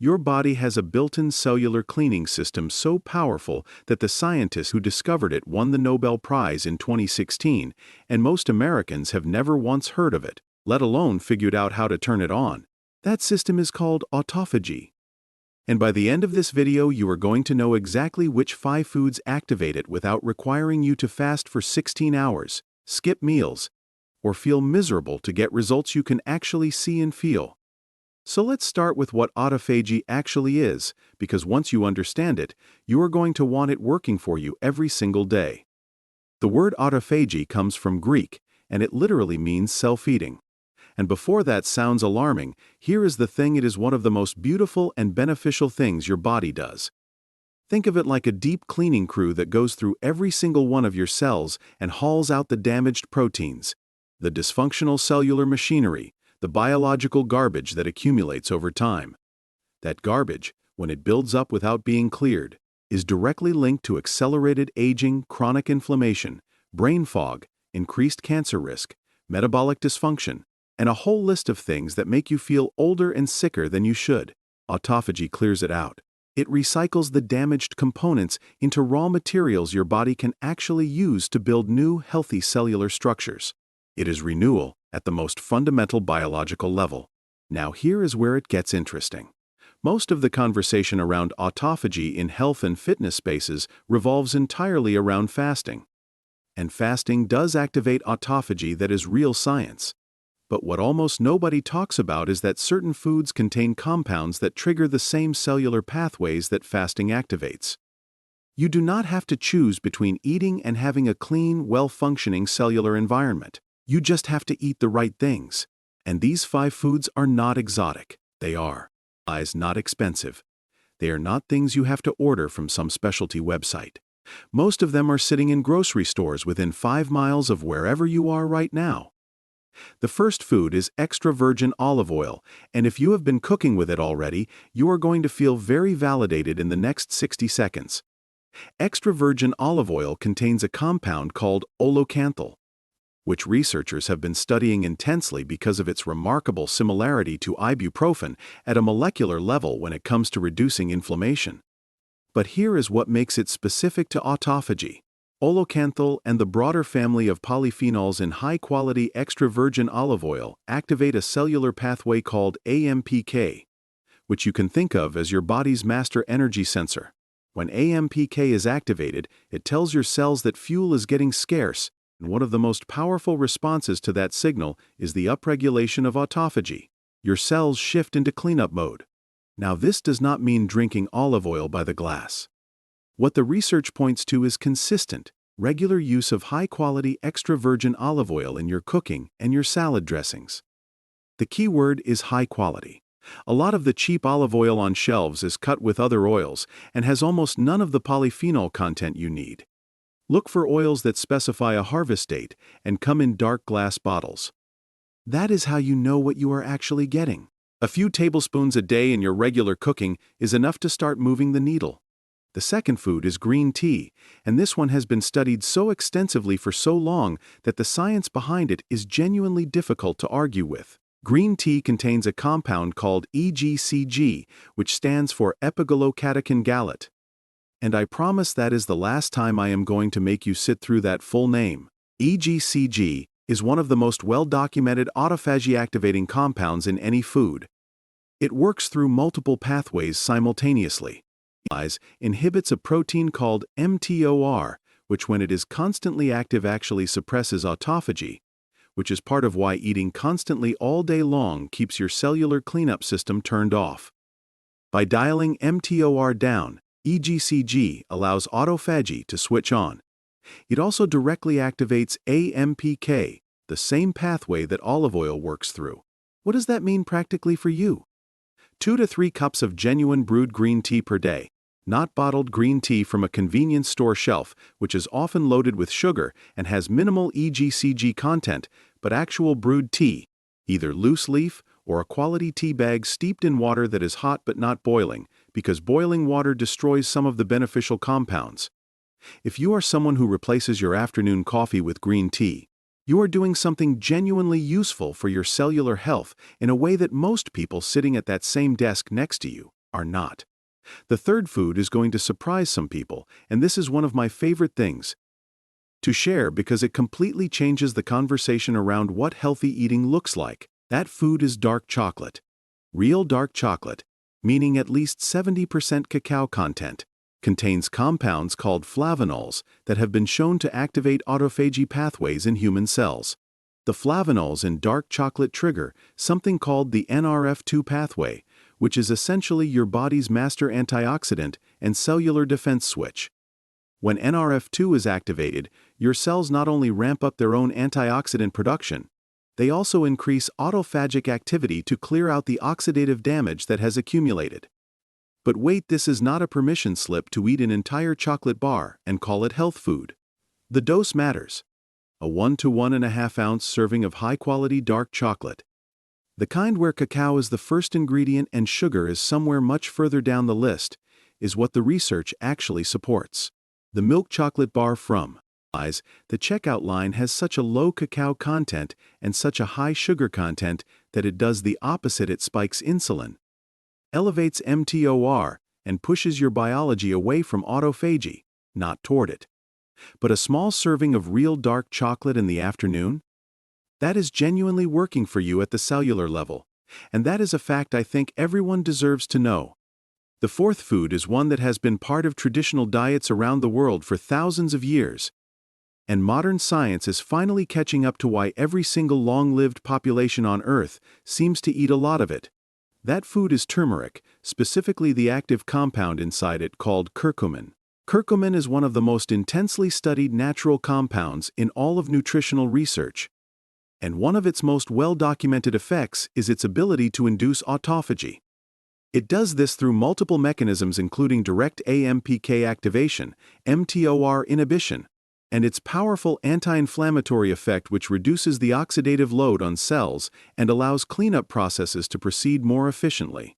Your body has a built-in cellular cleaning system so powerful that the scientists who discovered it won the Nobel Prize in 2016, and most Americans have never once heard of it, let alone figured out how to turn it on. That system is called autophagy. And by the end of this video, you are going to know exactly which 5 foods activate it without requiring you to fast for 16 hours, skip meals, or feel miserable to get results you can actually see and feel. So let's start with what autophagy actually is, because once you understand it, you are going to want it working for you every single day. The word autophagy comes from Greek, and it literally means self-eating. And before that sounds alarming, here is the thing: it is one of the most beautiful and beneficial things your body does. Think of it like a deep cleaning crew that goes through every single one of your cells and hauls out the damaged proteins, the dysfunctional cellular machinery, the biological garbage that accumulates over time. That garbage, when it builds up without being cleared, is directly linked to accelerated aging, chronic inflammation, brain fog, increased cancer risk, metabolic dysfunction, and a whole list of things that make you feel older and sicker than you should. Autophagy clears it out. It recycles the damaged components into raw materials your body can actually use to build new, healthy cellular structures. It is renewal at the most fundamental biological level. Now here is where it gets interesting. Most of the conversation around autophagy in health and fitness spaces revolves entirely around fasting. And fasting does activate autophagy. That is real science. But what almost nobody talks about is that certain foods contain compounds that trigger the same cellular pathways that fasting activates. You do not have to choose between eating and having a clean, well-functioning cellular environment. You just have to eat the right things. And these 5 foods are not exotic. They are not expensive. They are not things you have to order from some specialty website. Most of them are sitting in grocery stores within 5 miles of wherever you are right now. The first food is extra virgin olive oil, and if you have been cooking with it already, you are going to feel very validated in the next 60 seconds. Extra virgin olive oil contains a compound called oleocanthal, which researchers have been studying intensely because of its remarkable similarity to ibuprofen at a molecular level when it comes to reducing inflammation. But here is what makes it specific to autophagy. Oleocanthal and the broader family of polyphenols in high-quality extra virgin olive oil activate a cellular pathway called AMPK, which you can think of as your body's master energy sensor. When AMPK is activated, it tells your cells that fuel is getting scarce, and one of the most powerful responses to that signal is the upregulation of autophagy. Your cells shift into cleanup mode. Now, this does not mean drinking olive oil by the glass. What the research points to is consistent, regular use of high-quality extra virgin olive oil in your cooking and your salad dressings. The key word is high quality. A lot of the cheap olive oil on shelves is cut with other oils and has almost none of the polyphenol content you need. Look for oils that specify a harvest date and come in dark glass bottles. That is how you know what you are actually getting. A few tablespoons a day in your regular cooking is enough to start moving the needle. The second food is green tea, and this one has been studied so extensively for so long that the science behind it is genuinely difficult to argue with. Green tea contains a compound called EGCG, which stands for epigallocatechin gallate. And I promise that is the last time I am going to make you sit through that full name. EGCG is one of the most well-documented autophagy-activating compounds in any food. It works through multiple pathways simultaneously. Inhibits a protein called mTOR, which when it is constantly active actually suppresses autophagy, which is part of why eating constantly all day long keeps your cellular cleanup system turned off. By dialing mTOR down, EGCG allows autophagy to switch on. It also directly activates AMPK, the same pathway that olive oil works through. What does that mean practically for you? 2 to 3 cups of genuine brewed green tea per day. Not bottled green tea from a convenience store shelf, which is often loaded with sugar and has minimal EGCG content, but actual brewed tea, either loose leaf or a quality tea bag steeped in water that is hot but not boiling, because boiling water destroys some of the beneficial compounds. If you are someone who replaces your afternoon coffee with green tea, you are doing something genuinely useful for your cellular health in a way that most people sitting at that same desk next to you are not. The third food is going to surprise some people, and this is one of my favorite things to share because it completely changes the conversation around what healthy eating looks like. That food is dark chocolate. Real dark chocolate, meaning at least 70% cacao content, contains compounds called flavonols that have been shown to activate autophagy pathways in human cells. The flavonols in dark chocolate trigger something called the NRF2 pathway, which is essentially your body's master antioxidant and cellular defense switch. When NRF2 is activated, your cells not only ramp up their own antioxidant production, they also increase autophagic activity to clear out the oxidative damage that has accumulated. But wait, this is not a permission slip to eat an entire chocolate bar and call it health food. The dose matters. A 1 to 1.5 ounce serving of high-quality dark chocolate, the kind where cacao is the first ingredient and sugar is somewhere much further down the list, is what the research actually supports. The milk chocolate bar from the checkout line has such a low cacao content and such a high sugar content that it does the opposite. It spikes insulin, elevates mTOR, and pushes your biology away from autophagy, not toward it. But a small serving of real dark chocolate in the afternoon? That is genuinely working for you at the cellular level, and that is a fact I think everyone deserves to know. The fourth food is one that has been part of traditional diets around the world for thousands of years, and modern science is finally catching up to why every single long-lived population on Earth seems to eat a lot of it. That food is turmeric, specifically the active compound inside it called curcumin. Curcumin is one of the most intensely studied natural compounds in all of nutritional research, and one of its most well-documented effects is its ability to induce autophagy. It does this through multiple mechanisms including direct AMPK activation, mTOR inhibition, and its powerful anti-inflammatory effect which reduces the oxidative load on cells and allows cleanup processes to proceed more efficiently.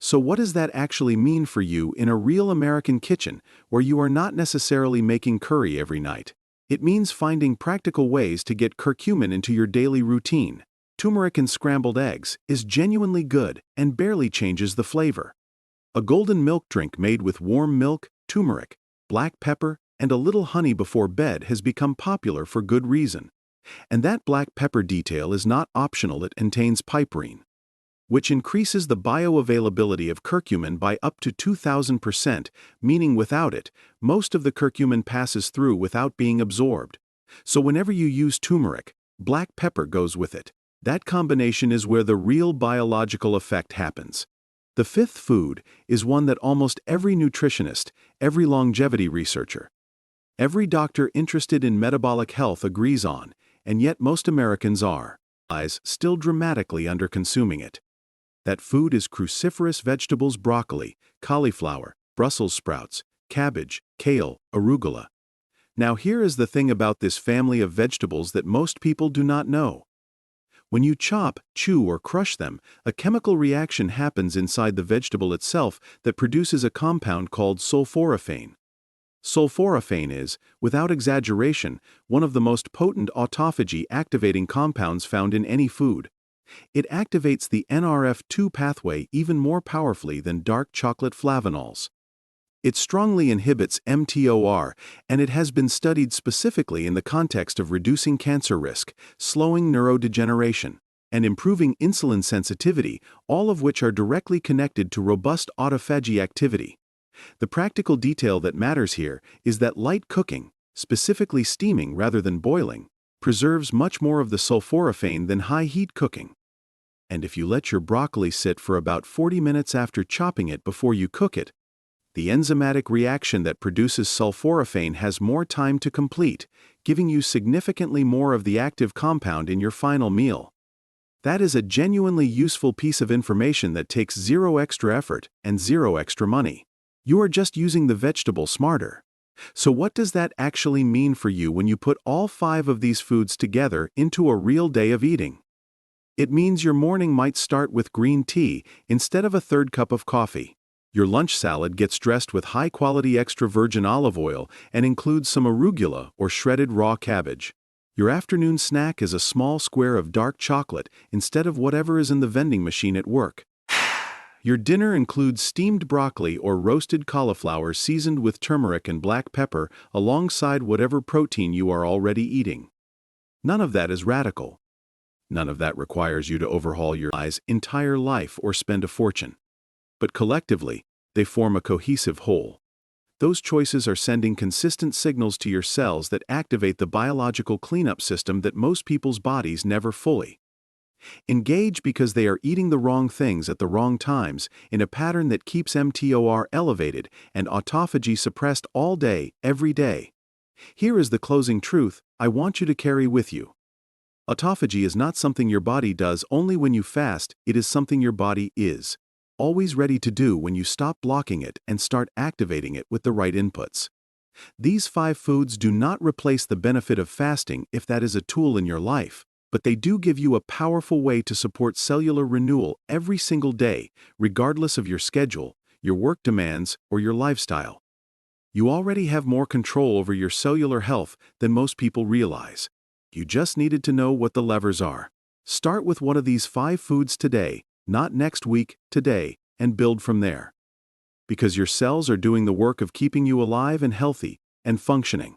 So what does that actually mean for you in a real American kitchen where you are not necessarily making curry every night? It means finding practical ways to get curcumin into your daily routine. Turmeric in scrambled eggs is genuinely good and barely changes the flavor. A golden milk drink made with warm milk, turmeric, black pepper, and a little honey before bed has become popular for good reason. And that black pepper detail is not optional. It contains piperine, which increases the bioavailability of curcumin by up to 2,000%, meaning without it, most of the curcumin passes through without being absorbed. So whenever you use turmeric, black pepper goes with it. That combination is where the real biological effect happens. The fifth food is one that almost every nutritionist, every longevity researcher, every doctor interested in metabolic health agrees on, and yet most Americans are still dramatically under-consuming it. That food is cruciferous vegetables: broccoli, cauliflower, Brussels sprouts, cabbage, kale, arugula. Now here is the thing about this family of vegetables that most people do not know. When you chop, chew, or crush them, a chemical reaction happens inside the vegetable itself that produces a compound called sulforaphane. Sulforaphane is, without exaggeration, one of the most potent autophagy-activating compounds found in any food. It activates the NRF2 pathway even more powerfully than dark chocolate flavonols. It strongly inhibits mTOR, and it has been studied specifically in the context of reducing cancer risk, slowing neurodegeneration, and improving insulin sensitivity, all of which are directly connected to robust autophagy activity. The practical detail that matters here is that light cooking, specifically steaming rather than boiling, preserves much more of the sulforaphane than high-heat cooking. And if you let your broccoli sit for about 40 minutes after chopping it before you cook it, the enzymatic reaction that produces sulforaphane has more time to complete, giving you significantly more of the active compound in your final meal. That is a genuinely useful piece of information that takes zero extra effort and zero extra money. You are just using the vegetable smarter. So what does that actually mean for you when you put all 5 of these foods together into a real day of eating? It means your morning might start with green tea instead of a third cup of coffee. Your lunch salad gets dressed with high-quality extra virgin olive oil and includes some arugula or shredded raw cabbage. Your afternoon snack is a small square of dark chocolate instead of whatever is in the vending machine at work. Your dinner includes steamed broccoli or roasted cauliflower seasoned with turmeric and black pepper alongside whatever protein you are already eating. None of that is radical. None of that requires you to overhaul your entire life or spend a fortune. But collectively, they form a cohesive whole. Those choices are sending consistent signals to your cells that activate the biological cleanup system that most people's bodies never fully engage because they are eating the wrong things at the wrong times in a pattern that keeps mTOR elevated and autophagy suppressed all day, every day. Here is the closing truth I want you to carry with you. Autophagy is not something your body does only when you fast, it is something your body is always ready to do when you stop blocking it and start activating it with the right inputs. These 5 foods do not replace the benefit of fasting if that is a tool in your life, but they do give you a powerful way to support cellular renewal every single day, regardless of your schedule, your work demands, or your lifestyle. You already have more control over your cellular health than most people realize. You just needed to know what the levers are. Start with one of these 5 foods today, not next week, today, and build from there. Because your cells are doing the work of keeping you alive and healthy and functioning.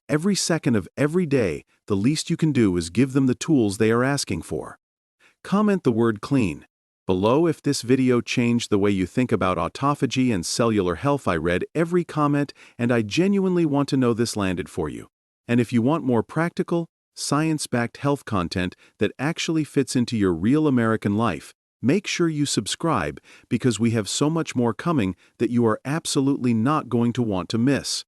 Every second of every day, the least you can do is give them the tools they are asking for. Comment the word clean below if this video changed the way you think about autophagy and cellular health. I read every comment and I genuinely want to know this landed for you. And if you want more practical, science-backed health content that actually fits into your real American life, make sure you subscribe because we have so much more coming that you are absolutely not going to want to miss.